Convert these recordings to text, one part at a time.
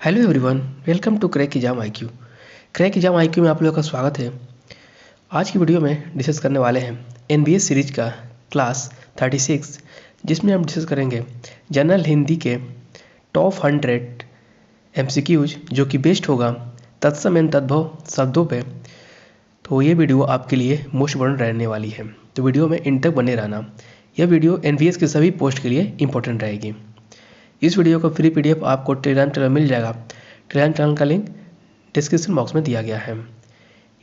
Hello everyone, welcome to crack exam IQ. Crack exam IQ में आप लोगों का स्वागत है। आज की वीडियो में डिस्कस करने वाले हैं एनबीएस सीरीज का क्लास 36, जिसमें हम डिस्कस करेंगे जनरल हिंदी के टॉप 100 एमसीक्यूज, जो कि बेस्ड होगा तत्सम एवं तद्भव शब्दों पे। तो ये वीडियो आपके लिए मोस्ट इम्पोर्टेंट रहने वाली है, तो वीडियो में इन तक बने रहना। यह वीडियो एनबीएस के सभी पोस्ट के लिए इंपॉर्टेंट रहेगी। इस वीडियो का फ्री पीडीएफ आपको टेलीग्राम चैनल मिल जाएगा। टेलीग्राम चैनल का लिंक डिस्क्रिप्शन बॉक्स में दिया गया है।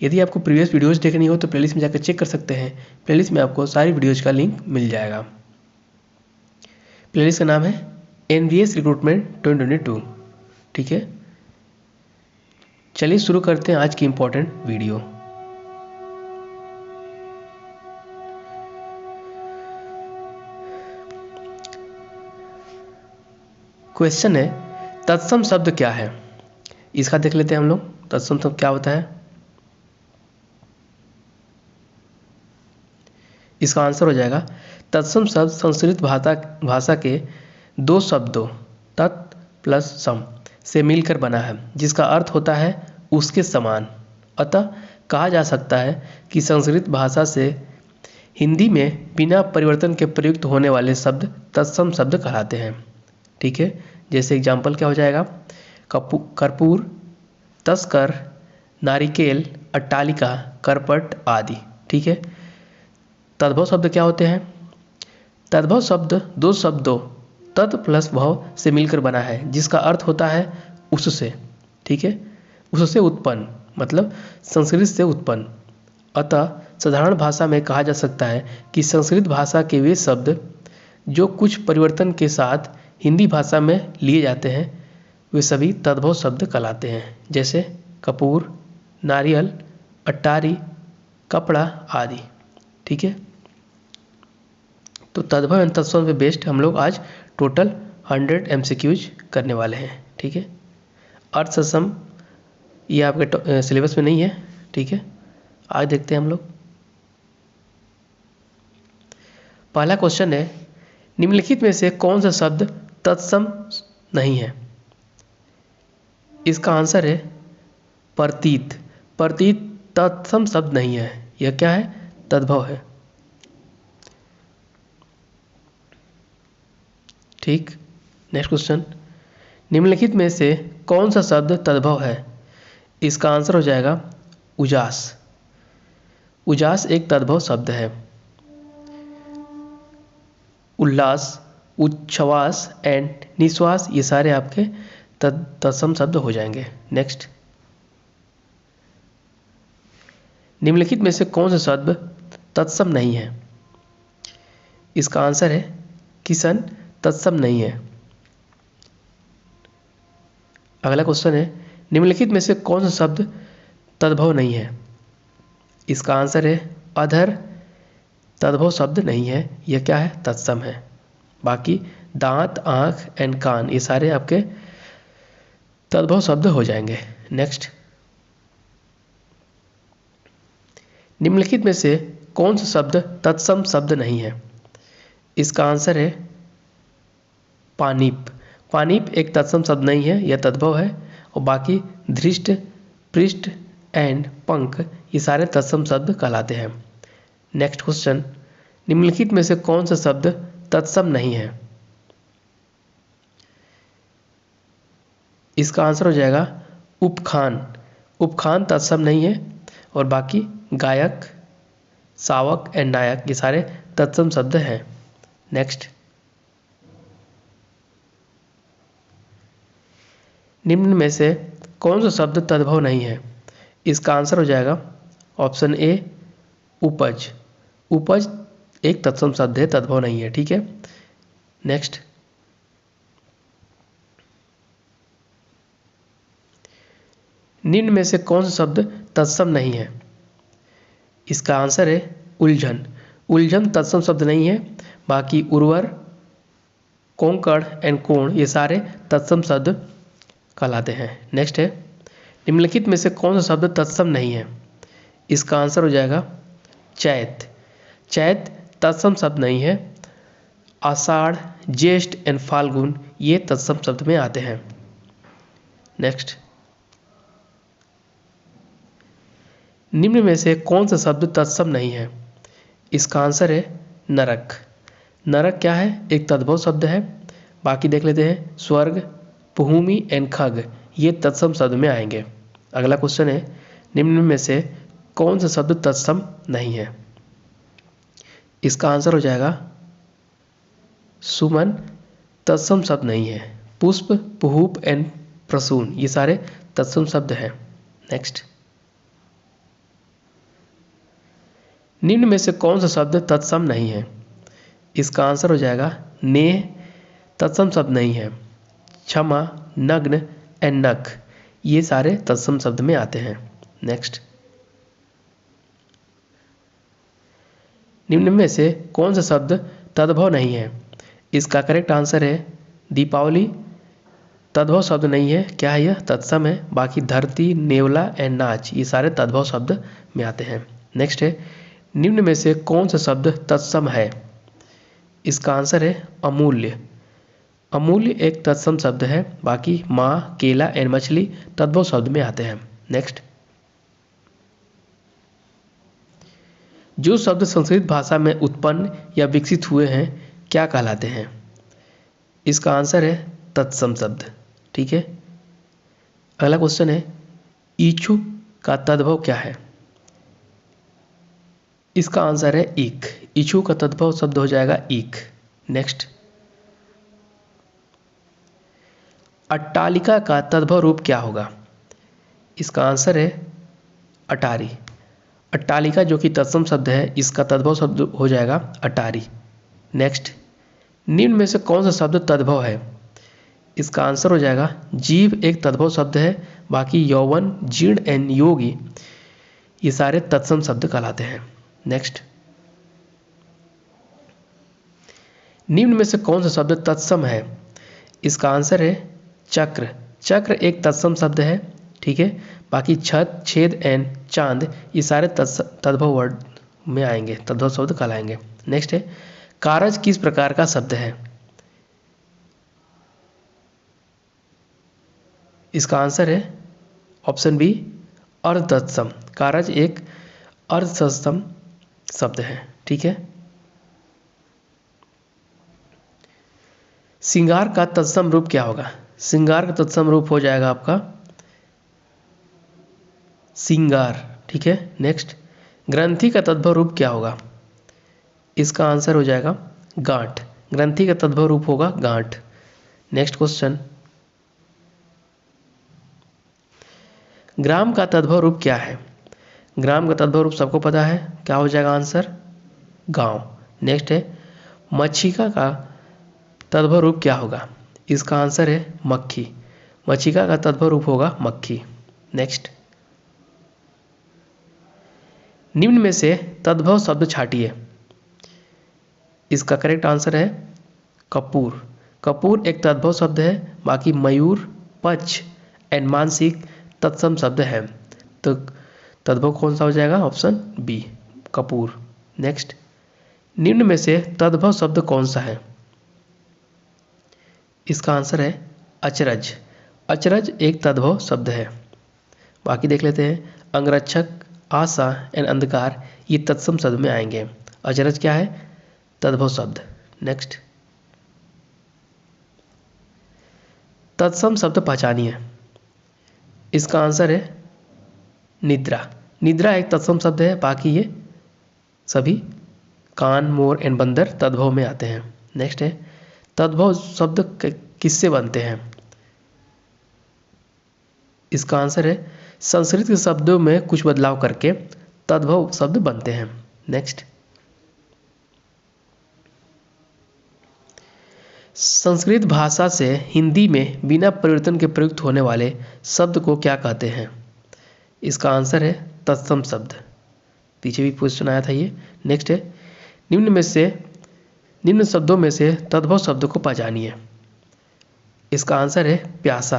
यदि आपको प्रीवियस वीडियोस देखनी हो तो प्लेलिस्ट में जाकर चेक कर सकते हैं। प्लेलिस्ट में आपको सारी वीडियोज का लिंक मिल जाएगा। प्लेलिस्ट का नाम है एनबीएस रिक्रूटमेंट 2022। ठीक है, चलिए शुरू करते हैं आज की इंपॉर्टेंट वीडियो। क्वेश्चन है, तत्सम शब्द क्या है? इसका देख लेते हैं हम लोग। तत्सम शब्द क्या होता है? इसका आंसर हो जाएगा, तत्सम शब्द संस्कृत भाषा के दो शब्दों तत् प्लस सम से मिलकर बना है, जिसका अर्थ होता है उसके समान। अतः कहा जा सकता है कि संस्कृत भाषा से हिंदी में बिना परिवर्तन के प्रयुक्त होने वाले शब्द तत्सम शब्द कहलाते हैं। ठीक है, जैसे एग्जाम्पल क्या हो जाएगा, कर्पूर, तस्कर, नारिकेल, अट्टालिका, करपट आदि। ठीक है, तद्भव शब्द क्या होते हैं? तद्भव शब्द दो शब्दों तत् प्लस भव से मिलकर बना है, जिसका अर्थ होता है उससे। ठीक है, उससे उत्पन्न मतलब संस्कृत से उत्पन्न। अतः साधारण भाषा में कहा जा सकता है कि संस्कृत भाषा के वे शब्द जो कुछ परिवर्तन के साथ हिंदी भाषा में लिए जाते हैं, वे सभी तद्भव शब्द कहलाते हैं, जैसे कपूर, नारियल, अट्टारी, कपड़ा आदि। ठीक है, तो तद्भव एवं तत्सम पे बेस्ड हम लोग आज टोटल 100 एमसीक्यूज करने वाले हैं। ठीक है, अर्थ सम ये आपके सिलेबस में नहीं है। ठीक है, आज देखते हैं हम लोग। पहला क्वेश्चन है, निम्नलिखित में से कौन सा शब्द तत्सम नहीं है? इसका आंसर है प्रतीत। प्रतीत तत्सम शब्द नहीं है, यह क्या है? तद्भव है। ठीक, नेक्स्ट क्वेश्चन, निम्नलिखित में से कौन सा शब्द तद्भव है? इसका आंसर हो जाएगा उजास। उजास एक तद्भव शब्द है। उल्लास, उच्छ्वास एंड निश्वास ये सारे आपके तत्सम शब्द हो जाएंगे। नेक्स्ट, निम्नलिखित में से कौन सा शब्द तत्सम नहीं है? इसका आंसर है किशन तत्सम नहीं है। अगला क्वेश्चन है, निम्नलिखित में से कौन सा शब्द तद्भव नहीं है? इसका आंसर है अधर तद्भव शब्द नहीं है, यह क्या है? तत्सम है। बाकी दांत, आँख एंड कान ये सारे आपके तद्भव शब्द हो जाएंगे। नेक्स्ट, निम्नलिखित में से कौन सा शब्द तत्सम शब्द नहीं है? इसका आंसर है पानीप। पानीप एक तत्सम शब्द नहीं है, यह तद्भव है। और बाकी धृष्ट, पृष्ठ एंड पंख ये सारे तत्सम शब्द कहलाते हैं। नेक्स्ट क्वेश्चन, निम्नलिखित में से कौन सा शब्द तत्सम नहीं है? इसका आंसर हो जाएगा उपखान। उपखान तत्सम नहीं है। और बाकी गायक, शावक एंड नायक ये सारे तत्सम शब्द हैं। नेक्स्ट, निम्न में से कौन सा शब्द तद्भव नहीं है? इसका आंसर हो जाएगा ऑप्शन ए उपज। उपज एक तत्सम शब्द है, तद्भव नहीं है। ठीक है, नेक्स्ट, निम्न में से कौन सा शब्द तत्सम नहीं है? इसका आंसर है उलझन। उलझन तत्सम शब्द नहीं है। बाकी उर्वर, कोंकण एंड कोण ये सारे तत्सम शब्द कहलाते हैं। नेक्स्ट है, निम्नलिखित में से कौन सा शब्द तत्सम नहीं है? इसका आंसर हो जाएगा चैत। चैत तत्सम शब्द नहीं है। आषाढ़, ज्येष्ठ एंड फाल्गुन ये तत्सम शब्द में आते हैं। नेक्स्ट, निम्न में से कौन सा शब्द तत्सम नहीं है? इसका आंसर है नरक। नरक क्या है? एक तद्भव शब्द है। बाकी देख लेते हैं, स्वर्ग, भूमि एंड खग, ये तत्सम शब्द में आएंगे। अगला क्वेश्चन है, निम्न में से कौन सा शब्द तत्सम नहीं है? इसका आंसर हो जाएगा सुमन, तत्सम शब्द नहीं है। पुष्प, पुहूप एंड प्रसून, ये सारे तत्सम शब्द हैं। नेक्स्ट, निम्न में से कौन सा शब्द तत्सम नहीं है? इसका आंसर हो जाएगा नेह, तत्सम शब्द नहीं है। क्षमा, नग्न एंड नख, ये सारे तत्सम शब्द में आते हैं। नेक्स्ट, निम्न में से कौन सा शब्द तद्भव नहीं है? इसका करेक्ट आंसर है दीपावली, तद्भव शब्द नहीं है। क्या है यह? तत्सम है। बाकी धरती, नेवला एंड नाच, ये सारे तद्भव शब्द में आते हैं। नेक्स्ट है, निम्न में से कौन सा शब्द तत्सम है? इसका आंसर है अमूल्य। अमूल्य एक तत्सम शब्द है। बाकी माँ, केला एंड मछली तद्भव शब्द में आते हैं। नेक्स्ट, जो शब्द संस्कृत भाषा में उत्पन्न या विकसित हुए हैं क्या कहलाते हैं? इसका आंसर है तत्सम शब्द। ठीक है। अगला क्वेश्चन है, इच्छुक का तद्भव क्या है? इसका आंसर है ईख। इच्छुक का तद्भव शब्द हो जाएगा ईख। नेक्स्ट, अट्टालिका का तद्भव रूप क्या होगा? इसका आंसर है अटारी। अट्टालिका जो कि तत्सम शब्द है, इसका तद्भव शब्द हो जाएगा अटारी। नेक्स्ट, निम्न में से कौन सा शब्द तद्भव है? इसका आंसर हो जाएगा जीव, एक तद्भव शब्द है। बाकी यौवन, जीर्ण एंड योगी, ये सारे तत्सम शब्द कहलाते हैं। नेक्स्ट, निम्न में से कौन सा शब्द तत्सम है? इसका आंसर है चक्र। चक्र एक तत्सम शब्द है। ठीक है। बाकी छत, छेद एंड चांद, ये सारे तद्भव वर्ड में आएंगे, तद्भव शब्द कहलाएंगे। नेक्स्ट है, कारज किस प्रकार का शब्द है? इसका आंसर है ऑप्शन बी, अर्ध तत्सम। कारज एक अर्ध तत्सम शब्द है। ठीक है। सिंगार का तत्सम रूप क्या होगा? सिंगार का तत्सम रूप हो जाएगा आपका सिंगार। ठीक है। नेक्स्ट, ग्रंथि का तद्भव रूप क्या होगा? इसका आंसर हो जाएगा गांठ। ग्रंथि का तद्भव रूप होगा गांठ। नेक्स्ट क्वेश्चन, ग्राम का तद्भव रूप क्या है? ग्राम का तद्भव रूप सबको पता है, क्या हो जाएगा आंसर? गांव। नेक्स्ट है, मक्षिका का तद्भव रूप क्या होगा? इसका आंसर है मक्खी। मक्षिका का तद्भव रूप होगा मक्खी। नेक्स्ट, निम्न में से तद्भव शब्द छाटिए। इसका करेक्ट आंसर है कपूर। कपूर एक तद्भव शब्द है। बाकी मयूर, पक्ष एंड मानसिक तत्सम शब्द है। तो तद्भव कौन सा हो जाएगा? Option B, Kapoor. नेक्स्ट, निम्न में से तद्भव शब्द कौन सा है? इसका आंसर है अचरज। अचरज एक तद्भव शब्द है। बाकी देख लेते हैं, अंगरक्षक, आशा एंड अंधकार, ये तत्सम शब्द में आएंगे। अचरज क्या है? तद्भव शब्द। नेक्स्ट, तत्सम शब्द पहचानिए। इसका आंसर है निद्रा। निद्रा एक तत्सम शब्द है। बाकी ये सभी कान, मोर एंड बंदर तद्भव में आते हैं। नेक्स्ट है, तद्भव शब्द किससे बनते हैं? इसका आंसर है संस्कृत के शब्दों में कुछ बदलाव करके तद्भव शब्द बनते हैं। नेक्स्ट, संस्कृत भाषा से हिंदी में बिना परिवर्तन के प्रयुक्त होने वाले शब्द को क्या कहते हैं? इसका आंसर है तत्सम शब्द। पीछे भी क्वेश्चन आया था ये। नेक्स्ट है, निम्न शब्दों में से तद्भव शब्द को पहचानिए। इसका आंसर है प्यासा।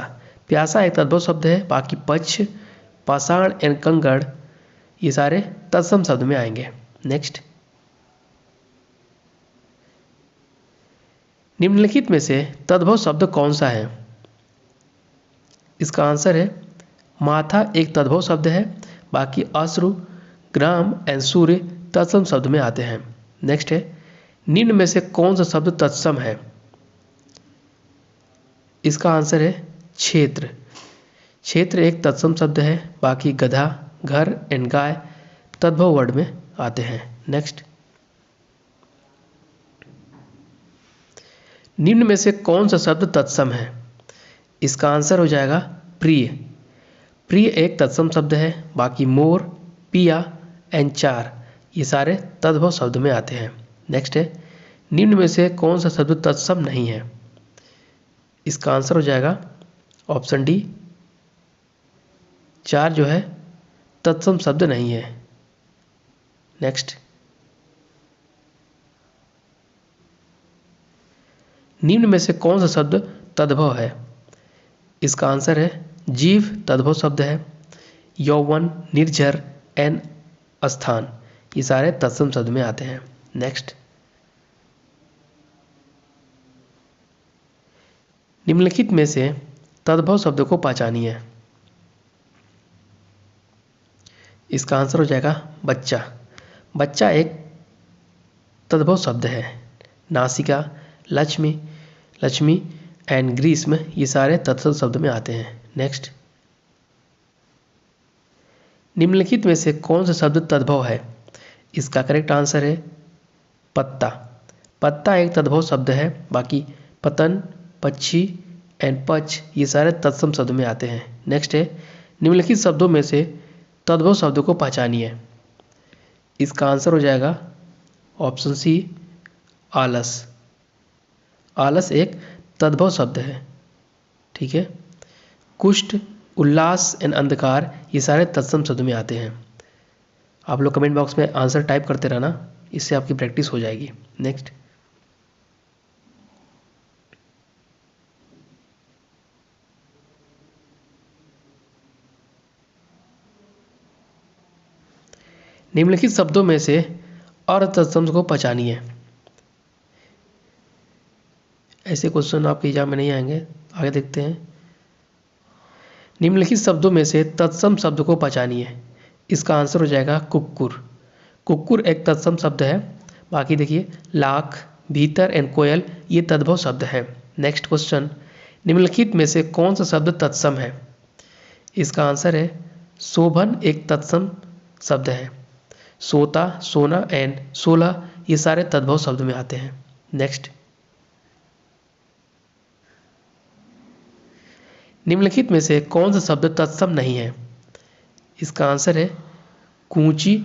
प्यासा एक तद्भव शब्द है। बाकी पक्ष, पाषाण एंड कंगड़, ये सारे तत्सम शब्द में आएंगे। नेक्स्ट, निम्नलिखित में से तद्भव शब्द कौन सा है? इसका आंसर है माथा एक तद्भव शब्द है, बाकी अश्रु, ग्राम एंड सूर्य तत्सम शब्द में आते हैं। नेक्स्ट है निम्न में से कौन सा शब्द तत्सम है? इसका आंसर है क्षेत्र। क्षेत्र एक तत्सम शब्द है, बाकी गधा, घर एंड गाय तद्भव वर्ड में आते हैं। नेक्स्ट निम्न में से कौन सा शब्द तत्सम है? इसका आंसर हो जाएगा प्रिय। प्रिय एक तत्सम शब्द है, बाकी मोर, पिया एंड चार ये सारे तद्भव शब्द में आते हैं। नेक्स्ट है निम्न में से कौन सा शब्द तत्सम नहीं है? इसका आंसर हो जाएगा ऑप्शन डी, चार जो है तत्सम शब्द नहीं है। नेक्स्ट निम्न में से कौन सा शब्द तद्भव है? इसका आंसर है जीव तद्भव शब्द है, यौवन, निर्झर एंड स्थान ये सारे तत्सम शब्द में आते हैं। नेक्स्ट निम्नलिखित में से तद्भव शब्द को पहचानिए। इसका आंसर हो जाएगा बच्चा। बच्चा एक तद्भव शब्द है। नासिका, लक्ष्मी, लक्ष्मी एंड ग्रीष्म ये सारे तत्सम शब्द में आते हैं। नेक्स्ट निम्नलिखित में से कौन सा शब्द तद्भव है? इसका करेक्ट आंसर है पत्ता। पत्ता एक तद्भव शब्द है, बाकी पतन, पक्षी एंड पक्ष ये सारे तत्सम शब्द में आते हैं। नेक्स्ट है निम्नलिखित शब्दों में से तद्भव शब्द को पहचानिए। इसका आंसर हो जाएगा ऑप्शन सी, आलस। आलस एक तद्भव शब्द है। ठीक है, कुष्ठ, उल्लास एंड अंधकार ये सारे तत्सम शब्द में आते हैं। आप लोग कमेंट बॉक्स में आंसर टाइप करते रहना, इससे आपकी प्रैक्टिस हो जाएगी। नेक्स्ट निम्नलिखित शब्दों में से अर्ध तत्सम को पहचानिए। ऐसे क्वेश्चन आपके एग्जाम में नहीं आएंगे, आगे देखते हैं। निम्नलिखित शब्दों में से तत्सम शब्द को पहचानिए। इसका आंसर हो जाएगा कुक्कुर। कुक्कुर एक तत्सम शब्द है, बाकी देखिए लाख, भीतर एंड कोयल ये तद्भव शब्द है। नेक्स्ट क्वेश्चन निम्नलिखित में से कौन सा शब्द तत्सम है? इसका आंसर है शोभन एक तत्सम शब्द है। सोता, सोना एंड सोलह ये सारे तद्भव शब्द में आते हैं। नेक्स्ट निम्नलिखित में से कौन सा शब्द तत्सम नहीं है? इसका आंसर है कूंची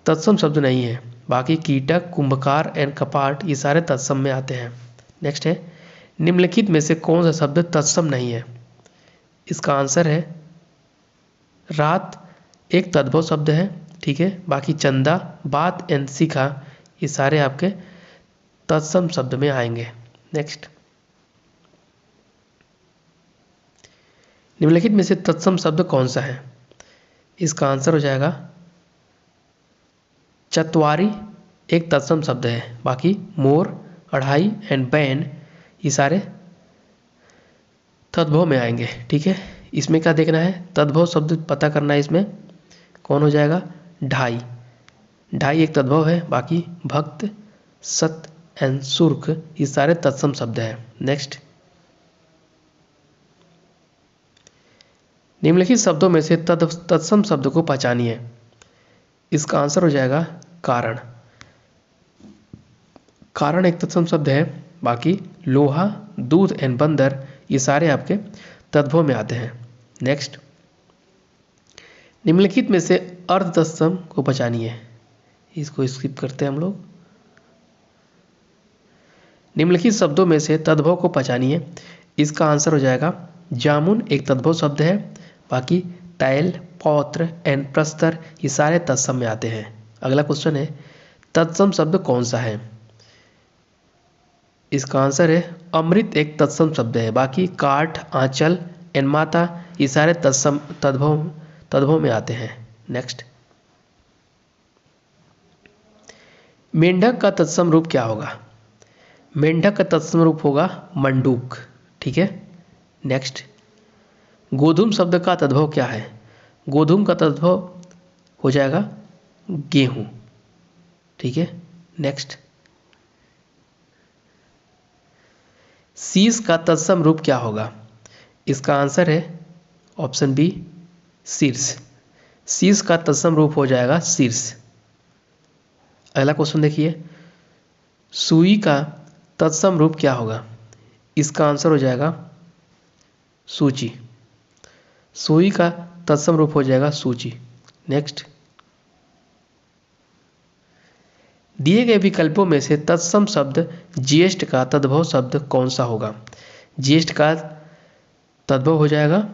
तत्सम शब्द नहीं है, बाकी कीटक, कुंभकार एंड कपाट ये सारे तत्सम में आते हैं। नेक्स्ट है निम्नलिखित में से कौन सा शब्द तत्सम नहीं है? इसका आंसर है रात एक तद्भव शब्द है। ठीक है, बाकी चंदा, बात एंड शिखा ये सारे आपके तत्सम शब्द में आएंगे। नेक्स्ट निम्नलिखित में से तत्सम शब्द कौन सा है? इसका आंसर हो जाएगा चतवारी एक तत्सम शब्द है, बाकी मोर, अढ़ाई एंड बैन ये सारे तद्भव में आएंगे। ठीक है, इसमें क्या देखना है? तद्भव शब्द पता करना है। इसमें कौन हो जाएगा? ढाई। ढाई एक तद्भव है, बाकी भक्त, सत एंड सुर्ख ये सारे तत्सम शब्द हैं। नेक्स्ट निम्नलिखित शब्दों में से तत्सम शब्द को पहचानिए। इसका आंसर हो जाएगा कारण। कारण एक तत्सम शब्द है, बाकी लोहा, दूध एंड बंदर ये सारे आपके तद्भव में आते हैं। नेक्स्ट निम्नलिखित में से अर्ध तत्सम को पहचानिए। इसको स्किप करते हैं हम लोग। निम्नलिखित शब्दों में से तद्भव को पहचानिए। इसका आंसर हो जाएगा जामुन एक तद्भव शब्द है, बाकी तैल, पौत्र एंड प्रस्तर ये सारे तत्सम में आते हैं। अगला क्वेश्चन है तत्सम शब्द कौन सा है? इसका आंसर है अमृत एक तत्सम शब्द है, बाकी काठ, आंचल एंड माता ये सारे तद्भव में आते हैं। नेक्स्ट मेंढक का तत्सम रूप क्या होगा? मेंढक का तत्सम रूप होगा मंडूक। ठीक है, नेक्स्ट गोधूम शब्द का तद्भव क्या है? गोधूम का तद्भव हो जाएगा गेहूं। ठीक है, नेक्स्ट। शीश का तत्सम रूप क्या होगा? इसका आंसर है ऑप्शन बी, शीर्ष। शीश का तत्सम रूप हो जाएगा शीर्ष। अगला क्वेश्चन देखिए, सुई का तत्सम रूप क्या होगा? इसका आंसर हो जाएगा सूची। सुई का तत्सम रूप हो जाएगा सूची। नेक्स्ट, दिए गए विकल्पों में से तत्सम शब्द ज्येष्ठ का तद्भव शब्द कौन सा होगा? ज्येष्ठ का तद्भव हो जाएगा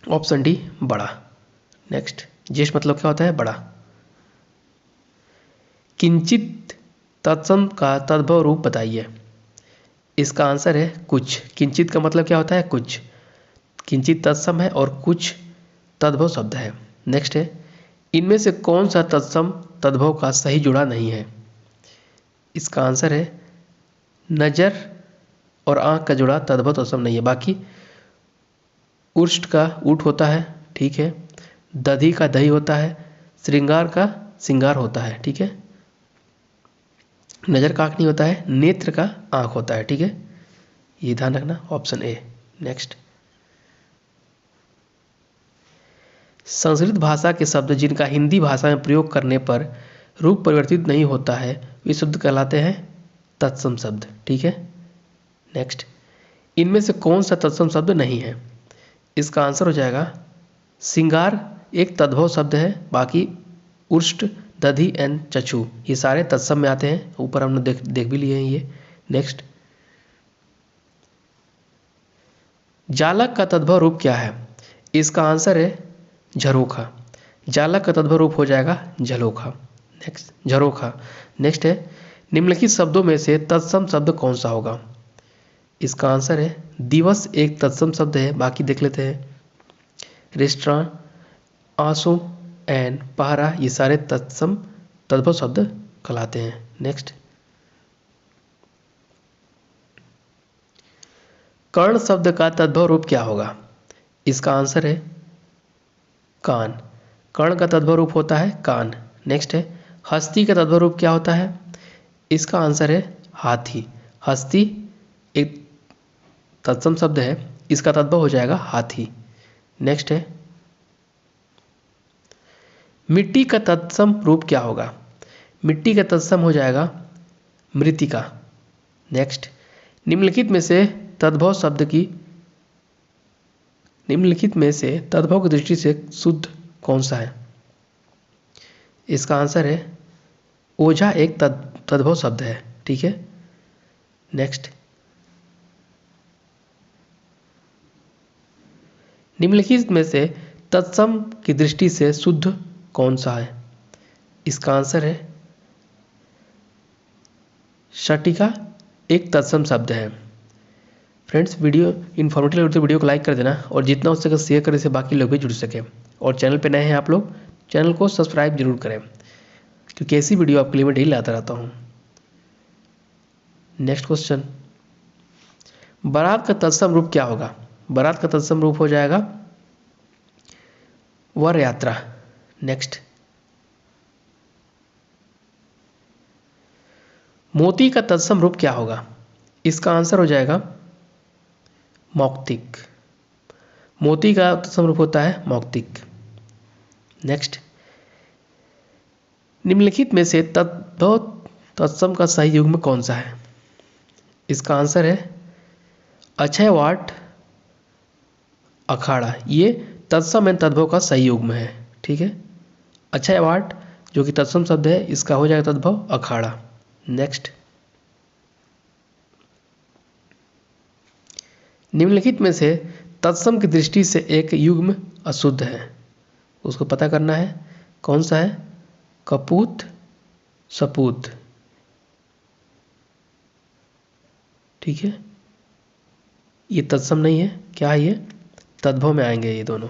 ऑप्शन डी, बड़ा। नेक्स्ट, ज्येष्ठ मतलब क्या होता है? बड़ा। किंचित तत्सम का तद्भव रूप बताइए। इसका आंसर है कुछ। किंचित का मतलब क्या होता है? कुछ। किंचित तत्सम है और कुछ तद्भव शब्द है। नेक्स्ट है, इनमें से कौन सा तत्सम तद्भव का सही जुड़ा नहीं है? इसका आंसर है नजर और आंख का जुड़ा तद्भव तत्सम नहीं है। बाकी उष्ट का ऊट होता है, ठीक है, दधी का दही होता है, श्रृंगार का श्रृंगार होता है, ठीक है, नजर का आंख नहीं होता है, नेत्र का आंख होता है, ठीक है, ये ध्यान रखना, ऑप्शन ए। नेक्स्ट, संस्कृत भाषा के शब्द जिनका हिंदी भाषा में प्रयोग करने पर रूप परिवर्तित नहीं होता है वे शब्द कहलाते हैं तत्सम शब्द, ठीक है। नेक्स्ट, इनमें से कौन सा तत्सम शब्द नहीं है? इसका आंसर हो जाएगा श्रृंगार एक तद्भव शब्द है, बाकी उष्ट, दधि एंड चक्षु ये सारे तत्सम में आते हैं, ऊपर हमने देख भी लिए हैं ये। नेक्स्ट, जालक का तद्भव रूप क्या है? इसका आंसर है झरोखा। जालक का तद्भव रूप हो जाएगा झलोखा। नेक्स्ट, झरोखा। नेक्स्ट है, निम्नलिखित शब्दों में से तत्सम शब्द कौन सा होगा? इसका आंसर है दिवस एक तत्सम शब्द है, बाकी देख लेते हैं। रेस्टोरेंट, आंसू एंड पहरा ये सारे तत्सम तद्भव शब्द कहलाते हैं। नेक्स्ट, कर्ण शब्द का तद्भव रूप क्या होगा? इसका आंसर है कान। कर्ण का तद्भव रूप होता है कान। नेक्स्ट है, हस्ती का तद्भव रूप क्या होता है? इसका आंसर है हाथी। हस्ती एक तत्सम शब्द है, इसका तद्भव हो जाएगा हाथी। नेक्स्ट है, मिट्टी का तत्सम रूप क्या होगा? मिट्टी का तत्सम हो जाएगा मृतिका। नेक्स्ट, निम्नलिखित में से तद्भव की दृष्टि से शुद्ध कौन सा है? इसका आंसर है ओझा एक तद्भव शब्द है, ठीक है। नेक्स्ट, निम्नलिखित में से तत्सम की दृष्टि से शुद्ध कौन सा है? इसका आंसर है शटिका एक तत्सम शब्द है। फ्रेंड्स, वीडियो इन्फॉर्मेटिव लगे तो वीडियो को लाइक कर देना और जितना हो सके शेयर करें, से बाकी लोग भी जुड़ सके। और चैनल पे नए हैं आप लोग, चैनल को सब्सक्राइब जरूर करें, क्योंकि ऐसी वीडियो आपके लिए मैं डेली लाता रहता हूँ। नेक्स्ट क्वेश्चन, बारात का तत्सम रूप क्या होगा? बारात का तत्सम रूप हो जाएगा वर यात्रा। नेक्स्ट, मोती का तत्सम रूप क्या होगा? इसका आंसर हो जाएगा मौक्तिक। मोती का तत्सम रूप होता है मौक्तिक। नेक्स्ट, निम्नलिखित में से तद्भव तत्सम का सही युग्म कौन सा है? इसका आंसर है अक्षय वाट अखाड़ा। ये तत्सम एवं तद्भव का सही युग्म है, ठीक है। अक्षय वाट जो कि तत्सम शब्द है, इसका हो जाएगा तद्भव अखाड़ा। नेक्स्ट, निम्नलिखित में से तत्सम की दृष्टि से एक युग्म अशुद्ध है, उसको पता करना है कौन सा है? कपूत सपूत, ठीक है, ये तत्सम नहीं है। क्या है ये? तद्भव में आएंगे ये दोनों।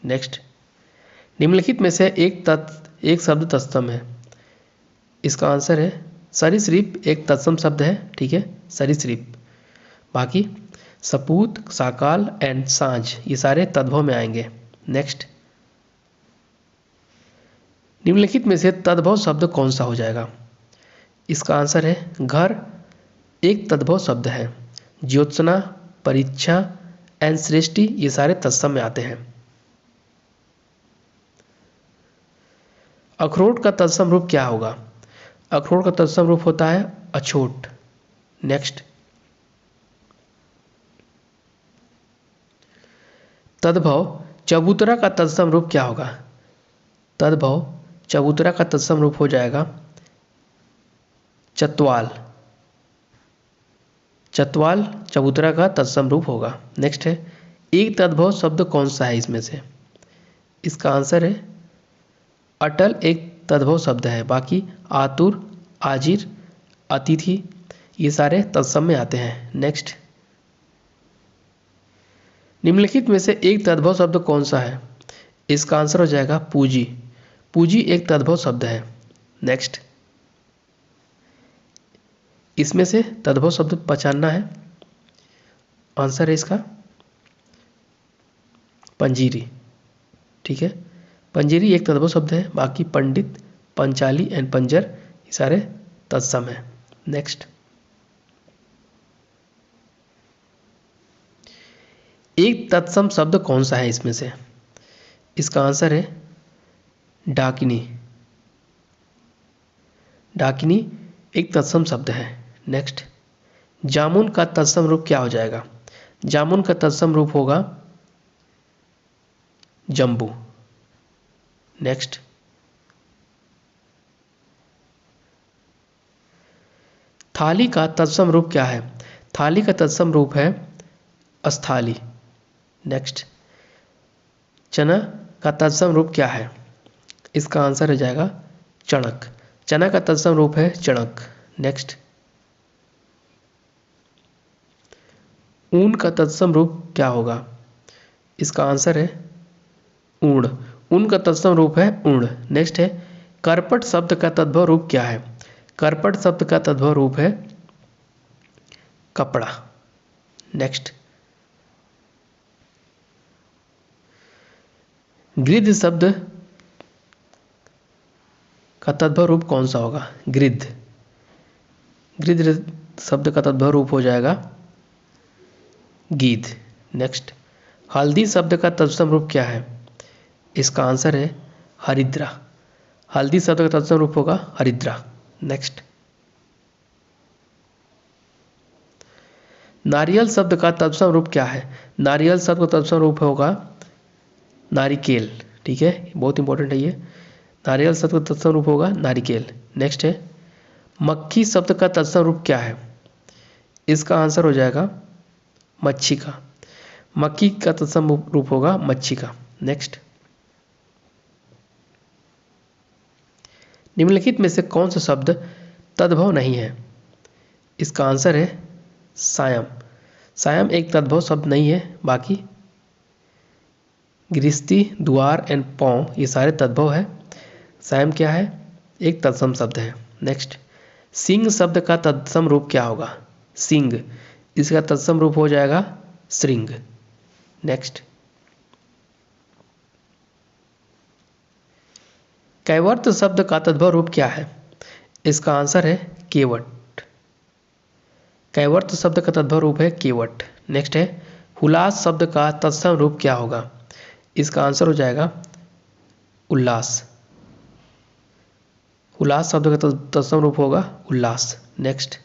नेक्स्ट, निम्नलिखित में से एक शब्द तत्सम है, इसका आंसर है सरीसृप एक तत्सम शब्द है, ठीक है, सरीसृप। बाकी सपूत, साकाल एंड सांझ ये सारे तद्भव में आएंगे। नेक्स्ट, निम्नलिखित में से तद्भव शब्द कौन सा हो जाएगा? इसका आंसर है घर एक तद्भव शब्द है। ज्योत्सना, परीक्षा एंड सृष्टि ये सारे तत्सम में आते हैं। अखरोट का तत्सम रूप क्या होगा? अखरोट का तत्सम रूप होता है अछोट। नेक्स्ट, तद्भव चबूतरा का तत्सम रूप क्या होगा? तद्भव चबूतरा का तत्सम रूप हो जाएगा चतवाल। चतवाल चबूतरा का तत्सम रूप होगा। नेक्स्ट है, एक तद्भव शब्द कौन सा है इसमें से? इसका आंसर है अटल एक तद्भव शब्द है। बाकी आतुर, आजिर, अतिथि ये सारे तत्सम में आते हैं। नेक्स्ट, निम्नलिखित में से एक तद्भव शब्द कौन सा है? इसका आंसर हो जाएगा पूजी। पूजी एक तद्भव शब्द है। नेक्स्ट, इसमें से तद्भव शब्द पहचानना है। आंसर है इसका पंजीरी। ठीक है, पंजीरी एक तद्भव शब्द है। बाकी पंडित, पंचाली एंड पंजर ये सारे तत्सम है। नेक्स्ट, एक तत्सम शब्द कौन सा है इसमें से? इसका आंसर है डाकिनी। डाकिनी एक तत्सम शब्द है। नेक्स्ट, जामुन का तत्सम रूप क्या हो जाएगा? जामुन का तत्सम रूप होगा जम्बू। नेक्स्ट, थाली का तत्सम रूप क्या है? थाली का तत्सम रूप है अस्थाली। नेक्स्ट, चना का तत्सम रूप क्या है? इसका आंसर हो जाएगा चणक। चना का तत्सम रूप है चणक। नेक्स्ट, ऊन का तत्सम रूप क्या होगा? इसका आंसर है ऊण। ऊन का तत्सम रूप है ऊण। नेक्स्ट है, करपट शब्द का तद्भव रूप क्या है? करपट शब्द का तद्भव रूप है कपड़ा। नेक्स्ट, गृध्र शब्द का तद्भव रूप कौन सा होगा? गृध्र। गृध्र शब्द का तद्भव रूप हो जाएगा गीध। नेक्स्ट, हल्दी शब्द का तत्सम रूप क्या है? इसका आंसर है हरिद्रा। हल्दी शब्द का तत्सम रूप होगा हरिद्रा। नेक्स्ट, नारियल शब्द का तत्सम रूप क्या है? नारियल शब्द का तत्सम रूप होगा नारिकेल। ठीक है, बहुत इंपॉर्टेंट है ये। नारियल शब्द का तत्सम रूप होगा नारिकेल। नेक्स्ट है, मक्खी शब्द का तत्सम रूप क्या है? इसका आंसर हो जाएगा मच्छी का। मक्खी का तत्सम रूप होगा मच्छी का। नेक्स्ट, निम्नलिखित में से कौन सा शब्द तद्भव नहीं है? इसका आंसर है सायं। सायं एक तद्भव शब्द नहीं है। बाकी गृहस्थी, द्वार एंड पौ ये सारे तद्भव है। सायं क्या है? एक तत्सम शब्द है। नेक्स्ट, सिंह शब्द का तत्सम रूप क्या होगा? सिंह, इसका तत्सम रूप हो जाएगा श्रृंग। नेक्स्ट, कैवर्त शब्द का तद्भव रूप क्या है? इसका आंसर है केवट। कैवर्त शब्द का तद्भव रूप है केवट। नेक्स्ट है, हुलास शब्द का तत्सम रूप क्या होगा? इसका आंसर हो जाएगा उल्लास। उल्लास शब्द का तत्सम रूप होगा उल्लास। नेक्स्ट,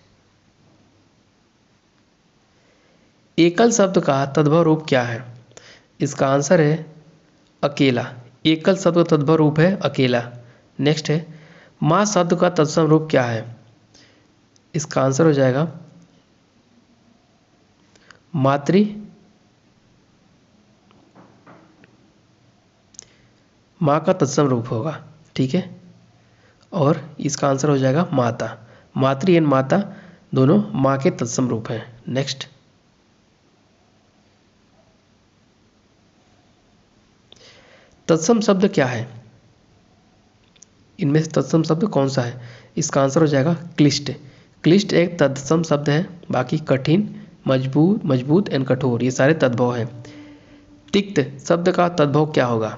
एकल शब्द का तद्भव रूप क्या है? इसका आंसर है अकेला। एकल शब्द का तद्भव रूप है अकेला। नेक्स्ट है, माँ शब्द का तत्सम रूप क्या है? इसका आंसर हो जाएगा मातृ। माँ का तत्सम रूप होगा। ठीक है, और इसका आंसर हो जाएगा माता। मातृ एंड माता दोनों माँ के तत्सम रूप हैं। नेक्स्ट, तत्सम शब्द क्या है? इनमें से तत्सम शब्द कौन सा है? इसका आंसर हो जाएगा क्लिष्ट। क्लिष्ट एक तत्सम शब्द है। बाकी कठिन, मजबूत एंड कठोर, ये सारे तद्भव हैं। तिक्त शब्द का तद्भव क्या होगा?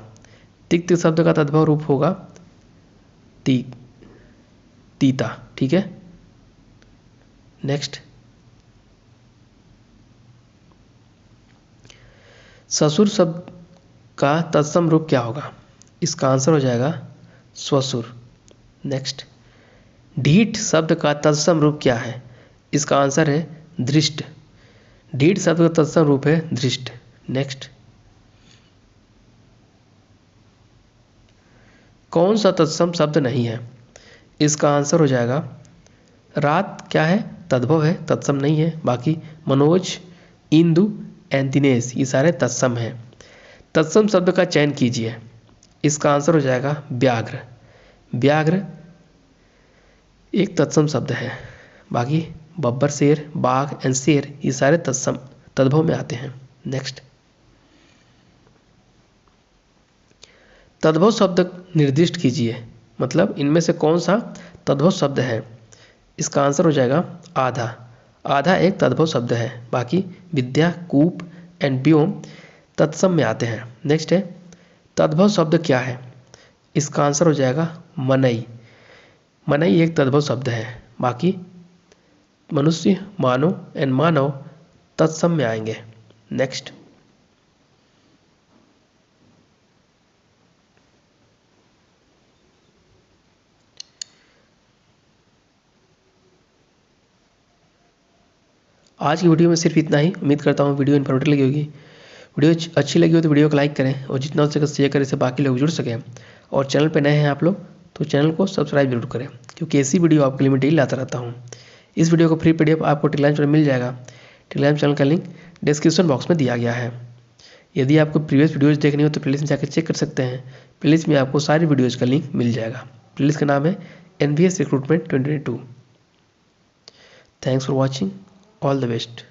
तिक्त शब्द का तद्भव रूप होगा तीता। ठीक है, नेक्स्ट। ससुर शब्द का तत्सम रूप क्या होगा? इसका आंसर हो जाएगा स्वसुर। नेक्स्ट। ढीठ शब्द का तत्सम रूप क्या है? इसका आंसर है दृष्ट। ढीठ शब्द का तत्सम रूप है दृष्ट। नेक्स्ट। कौन सा तत्सम शब्द नहीं है? इसका आंसर हो जाएगा रात। क्या है? तद्भव है, तत्सम नहीं है। बाकी मनोज, इंदु एंड दिनेश, ये सारे तत्सम हैं। तत्सम शब्द का चयन कीजिए। इसका आंसर हो जाएगा व्याघ्र। व्याघ्र एक तत्सम शब्द है। बाकी बब्बर, शेर, बाघ एंड शेर, ये सारे तत्सम तद्भव में आते हैं। नेक्स्ट। तद्भव शब्द निर्दिष्ट कीजिए, मतलब इनमें से कौन सा तद्भव शब्द है? इसका आंसर हो जाएगा आधा। आधा एक तद्भव शब्द है। बाकी विद्या, कूप एंड व्योम तत्सम में आते हैं। नेक्स्ट है तद्भव शब्द क्या है? इसका आंसर हो जाएगा मनई। मनई एक तद्भव शब्द है। बाकी मनुष्य, मानव एंड मानव तत्सम में आएंगे। नेक्स्ट। आज की वीडियो में सिर्फ इतना ही। उम्मीद करता हूँ वीडियो इन्फॉर्मेटिव लगी होगी। वीडियो अच्छी लगी हो तो वीडियो को लाइक करें और जितना हो सके शेयर करें, इससे बाकी लोग जुड़ सकें। और चैनल पे नए हैं आप लोग तो चैनल को सब्सक्राइब जरूर करें, क्योंकि ऐसी वीडियो आपके लिए मैं डेली लाता रहता हूँ। इस वीडियो को फ्री PDF आपको टेलीग्राम चैनल मिल जाएगा। टेलीग्राम चैनल का लिंक डिस्क्रिप्शन बॉक्स में दिया गया है। यदि आपको प्रीवियस वीडियोज़ देखनी हो तो प्लेलिस्ट में जाकर चेक कर सकते हैं। प्लेलिस्ट में आपको सारी वीडियोज़ का लिंक मिल जाएगा। प्लेलिस्ट का नाम है NVS Recruitment 2022। Thanks for watching. All the best.